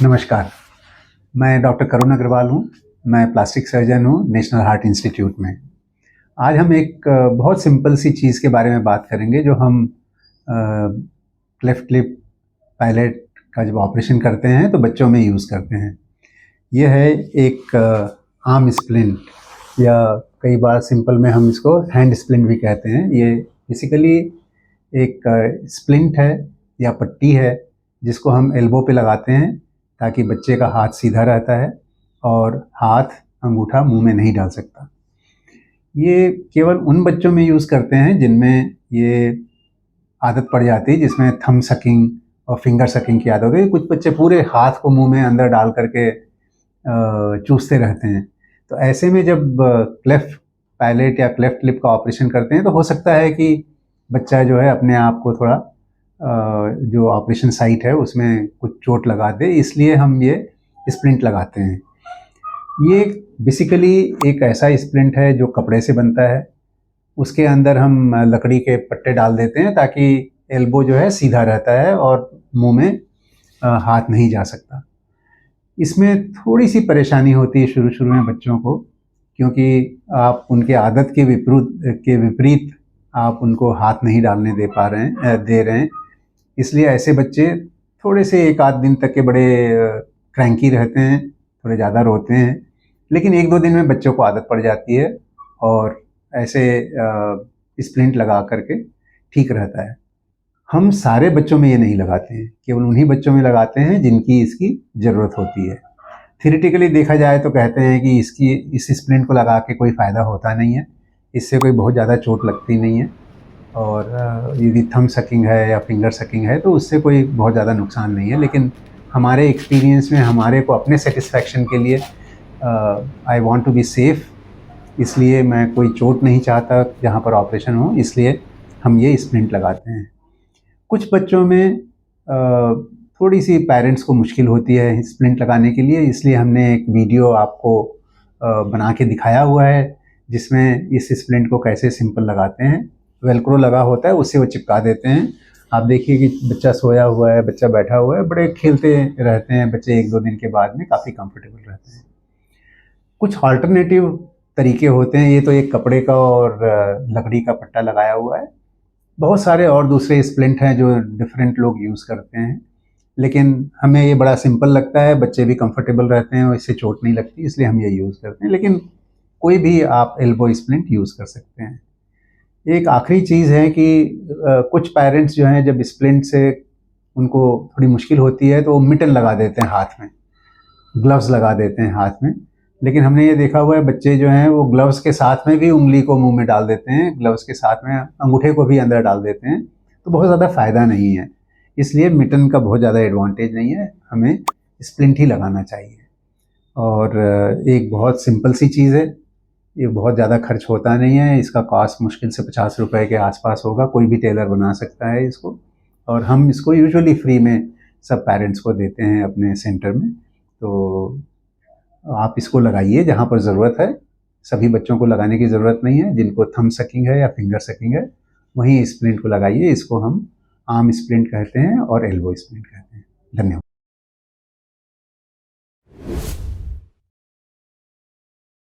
नमस्कार, मैं डॉक्टर करुण अग्रवाल हूँ। मैं प्लास्टिक सर्जन हूँ नेशनल हार्ट इंस्टीट्यूट में। आज हम एक बहुत सिंपल सी चीज़ के बारे में बात करेंगे जो हम क्लेफ्ट लिप पैलेट का जब ऑपरेशन करते हैं तो बच्चों में यूज़ करते हैं। ये है एक आर्म स्प्लिंट, या कई बार सिंपल में हम इसको हैंड स्प्लिंट भी कहते हैं। ये बेसिकली एक स्प्लिंट है या पट्टी है जिसको हम एल्बो पे लगाते हैं ताकि बच्चे का हाथ सीधा रहता है और हाथ अंगूठा मुंह में नहीं डाल सकता। ये केवल उन बच्चों में यूज़ करते हैं जिनमें ये आदत पड़ जाती है, जिसमें थंब सकिंग और फिंगर सकिंग की आदत है। कुछ बच्चे पूरे हाथ को मुंह में अंदर डाल करके चूसते रहते हैं। तो ऐसे में जब क्लेफ्ट पैलेट या क्लेफ्ट लिप का ऑपरेशन करते हैं तो हो सकता है कि बच्चा जो है अपने आप को थोड़ा जो ऑपरेशन साइट है उसमें कुछ चोट लगा दे, इसलिए हम ये स्प्लिंट लगाते हैं। ये बेसिकली एक ऐसा स्प्लिंट है जो कपड़े से बनता है। उसके अंदर हम लकड़ी के पट्टे डाल देते हैं ताकि एल्बो जो है सीधा रहता है और मुंह में हाथ नहीं जा सकता। इसमें थोड़ी सी परेशानी होती है शुरू शुरू में बच्चों को, क्योंकि आप उनके आदत के विपरीत आप उनको हाथ नहीं डालने दे रहे हैं। इसलिए ऐसे बच्चे थोड़े से एक आध दिन तक के बड़े क्रैंकी रहते हैं, थोड़े ज़्यादा रोते हैं, लेकिन एक दो दिन में बच्चों को आदत पड़ जाती है और ऐसे स्प्लिंट लगा करके ठीक रहता है। हम सारे बच्चों में ये नहीं लगाते हैं, केवल उन्हीं बच्चों में लगाते हैं जिनकी इसकी ज़रूरत होती है। थ्योरेटिकली देखा जाए तो कहते हैं कि इस स्प्लिंट को लगा के कोई फ़ायदा होता नहीं है, इससे कोई बहुत ज़्यादा चोट लगती नहीं है, और यदि थंब सकिंग है या फिंगर सकिंग है तो उससे कोई बहुत ज़्यादा नुकसान नहीं है। लेकिन हमारे एक्सपीरियंस में हमारे को अपने सेटिस्फैक्शन के लिए I want to be safe, इसलिए मैं कोई चोट नहीं चाहता जहाँ पर ऑपरेशन हो, इसलिए हम ये स्प्लिंट लगाते हैं। कुछ बच्चों में थोड़ी सी पेरेंट्स को मुश्किल होती है स्प्लिंट लगाने के लिए, इसलिए हमने एक वीडियो आपको बना के दिखाया हुआ है जिसमें इस स्प्लिंट को कैसे सिंपल लगाते हैं। वेलक्रो लगा होता है, उससे वो चिपका देते हैं। आप देखिए कि बच्चा सोया हुआ है, बच्चा बैठा हुआ है, बड़े खेलते रहते हैं बच्चे, एक दो दिन के बाद में काफ़ी कंफर्टेबल रहते हैं। कुछ अल्टरनेटिव तरीके होते हैं, ये तो एक कपड़े का और लकड़ी का पट्टा लगाया हुआ है। बहुत सारे और दूसरे स्प्लिंट हैं जो डिफरेंट लोग यूज़ करते हैं, लेकिन हमें ये बड़ा सिंपल लगता है, बच्चे भी कंफर्टेबल रहते हैं और इससे चोट नहीं लगती, इसलिए हम ये यूज़ करते हैं। लेकिन कोई भी आप एल्बो स्प्लिंट यूज़ कर सकते हैं। एक आखिरी चीज़ है कि कुछ पेरेंट्स जो हैं जब स्प्लिंट से उनको थोड़ी मुश्किल होती है तो वो मिटन लगा देते हैं हाथ में, ग्लव्स लगा देते हैं हाथ में। लेकिन हमने ये देखा हुआ है बच्चे जो हैं वो ग्लव्स के साथ में भी उंगली को मुंह में डाल देते हैं, ग्लव्स के साथ में अंगूठे को भी अंदर डाल देते हैं, तो बहुत ज़्यादा फ़ायदा नहीं है। इसलिए मिटन का बहुत ज़्यादा एडवांटेज नहीं है, हमें स्प्लिंट ही लगाना चाहिए। और एक बहुत सिंपल सी चीज़ है, ये बहुत ज़्यादा खर्च होता नहीं है, इसका कॉस्ट मुश्किल से 50 रुपए के आसपास होगा, कोई भी टेलर बना सकता है इसको, और हम इसको यूजुअली फ्री में सब पेरेंट्स को देते हैं अपने सेंटर में। तो आप इसको लगाइए जहाँ पर ज़रूरत है, सभी बच्चों को लगाने की ज़रूरत नहीं है। जिनको थंब सकिंग है या फिंगर सकिंग है वहीं स्प्लिंट को लगाइए। इसको हम आर्म स्प्लिंट कहते हैं और एल्बो स्प्लिंट कहते हैं। धन्यवाद।